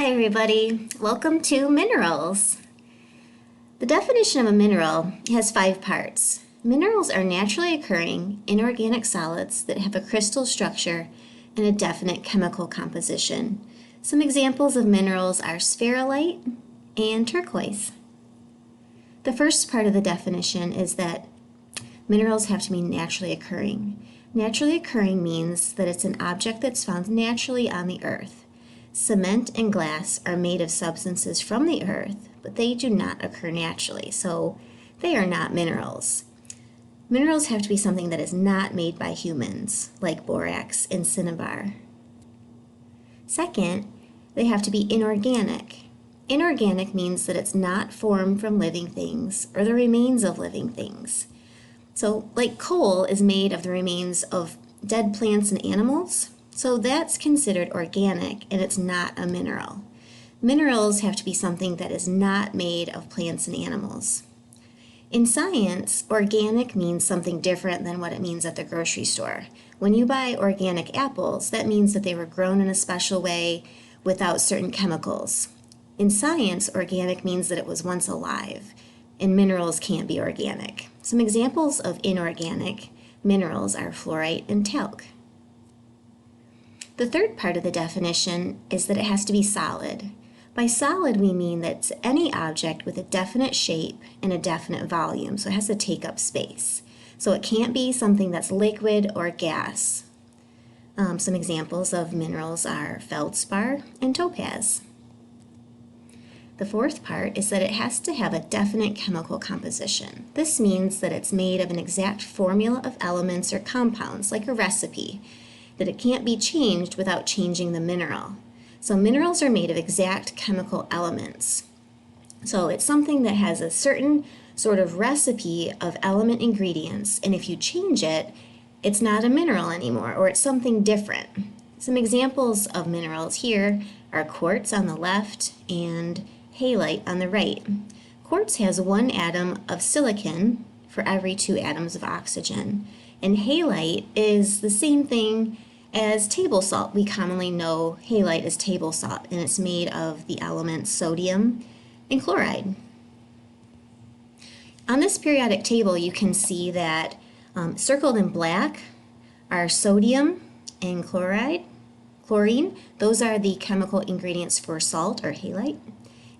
Hi everybody, welcome to minerals. The definition of a mineral has 5 parts. Minerals are naturally occurring inorganic solids that have a crystal structure and a definite chemical composition. Some examples of minerals are spherulite and turquoise. The first part of the definition is that minerals have to be naturally occurring. Naturally occurring means that it's an object that's found naturally on the earth. Cement and glass are made of substances from the earth, but they do not occur naturally, so they are not minerals. Minerals have to be something that is not made by humans, like borax and cinnabar. Second, they have to be inorganic. Inorganic means that it's not formed from living things or the remains of living things. So, like coal is made of the remains of dead plants and animals, so that's considered organic and it's not a mineral. Minerals have to be something that is not made of plants and animals. In science, organic means something different than what it means at the grocery store. When you buy organic apples, that means that they were grown in a special way without certain chemicals. In science, organic means that it was once alive, and minerals can't be organic. Some examples of inorganic minerals are fluorite and talc. The third part of the definition is that it has to be solid. By solid, we mean that it's any object with a definite shape and a definite volume, so it has to take up space. So it can't be something that's liquid or gas. Some examples of minerals are feldspar and topaz. The fourth part is that it has to have a definite chemical composition. This means that it's made of an exact formula of elements or compounds, like a recipe, that it can't be changed without changing the mineral. So minerals are made of exact chemical elements. So it's something that has a certain sort of recipe of element ingredients, and if you change it, it's not a mineral anymore, or it's something different. Some examples of minerals here are quartz on the left and halite on the right. Quartz has 1 atom of silicon for every 2 atoms of oxygen, and halite is the same thing as table salt. We commonly know halite as table salt, and it's made of the elements sodium and chloride. On this periodic table, you can see that circled in black are sodium and chlorine. Those are the chemical ingredients for salt or halite.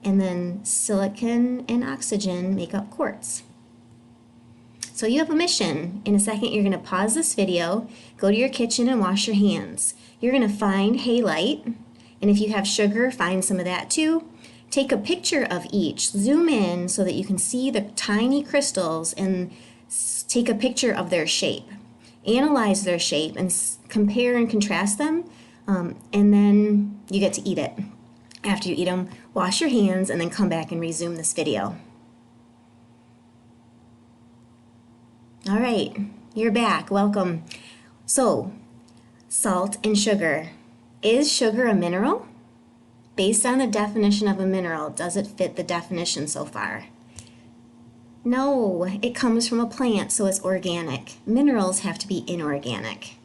And then silicon and oxygen make up quartz. So you have a mission. In a second, you're going to pause this video, go to your kitchen and wash your hands. You're going to find halite, and if you have sugar, find some of that too. Take a picture of each. Zoom in so that you can see the tiny crystals and take a picture of their shape. Analyze their shape and compare and contrast them, and then you get to eat it. After you eat them, wash your hands and then come back and resume this video. All right, you're back. Welcome. So, salt and sugar. Is sugar a mineral? Based on the definition of a mineral, does it fit the definition so far? No, it comes from a plant, so it's organic. Minerals have to be inorganic.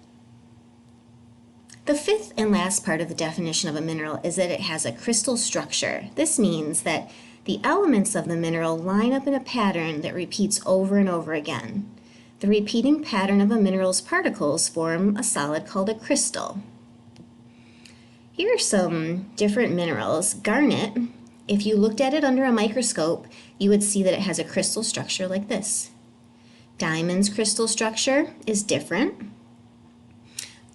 The fifth and last part of the definition of a mineral is that it has a crystal structure. This means that the elements of the mineral line up in a pattern that repeats over and over again. The repeating pattern of a mineral's particles form a solid called a crystal. Here are some different minerals. Garnet, if you looked at it under a microscope, you would see that it has a crystal structure like this. Diamond's crystal structure is different.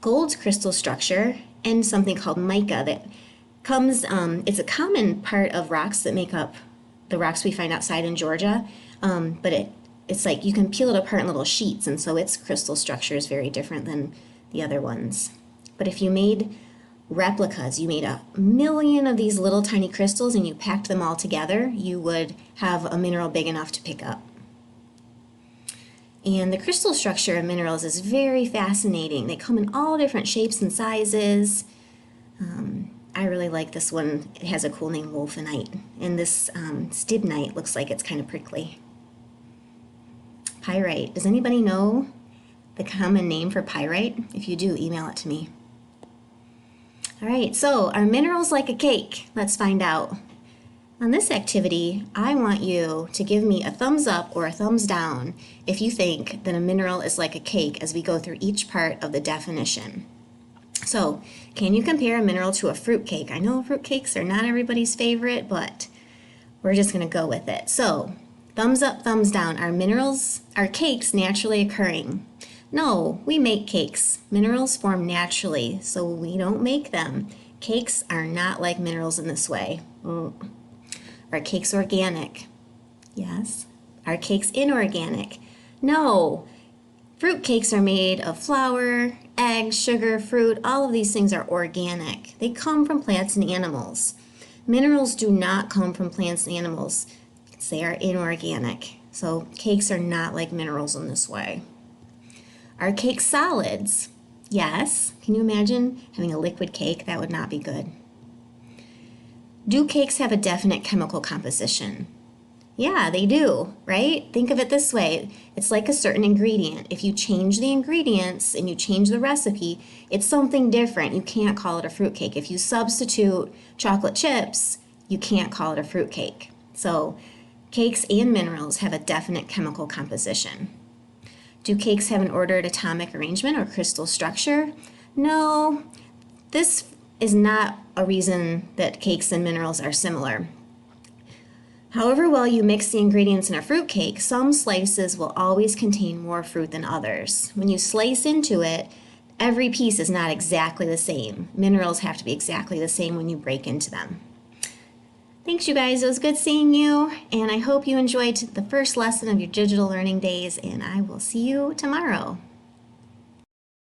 Gold's crystal structure, and something called mica that comes, it's a common part of rocks that make up the rocks we find outside in Georgia, but it's like you can peel it apart in little sheets, and so its crystal structure is very different than the other ones. But if you made replicas, you made 1,000,000 of these little tiny crystals and you packed them all together, you would have a mineral big enough to pick up. And the crystal structure of minerals is very fascinating. They come in all different shapes and sizes. I really like this one. It has a cool name, wolfenite. And this stibnite looks like it's kind of prickly. Pyrite. Does anybody know the common name for pyrite? If you do, email it to me. All right, so are minerals like a cake? Let's find out. On this activity, I want you to give me a thumbs up or a thumbs down if you think that a mineral is like a cake as we go through each part of the definition. So, can you compare a mineral to a fruit cake? I know fruit cakes are not everybody's favorite, but we're just going to go with it. So, thumbs up, thumbs down. Are cakes naturally occurring? No, we make cakes. Minerals form naturally, so we don't make them. Cakes are not like minerals in this way. Are cakes organic? Yes. Are cakes inorganic? No. Fruit cakes are made of flour, eggs, sugar, fruit. All of these things are organic. They come from plants and animals. Minerals do not come from plants and animals. They are inorganic. So cakes are not like minerals in this way. Are cakes solids? Yes. Can you imagine having a liquid cake? That would not be good. Do cakes have a definite chemical composition? Yeah, they do, right? Think of it this way. It's like a certain ingredient. If you change the ingredients and you change the recipe, it's something different. You can't call it a fruit cake. If you substitute chocolate chips, you can't call it a fruit cake. So cakes and minerals have a definite chemical composition. Do cakes have an ordered atomic arrangement or crystal structure? No, this is not a reason that cakes and minerals are similar. However well you mix the ingredients in a fruit cake, some slices will always contain more fruit than others. When you slice into it, every piece is not exactly the same. Minerals have to be exactly the same when you break into them. Thanks, you guys. It was good seeing you, and I hope you enjoyed the first lesson of your digital learning days, and I will see you tomorrow.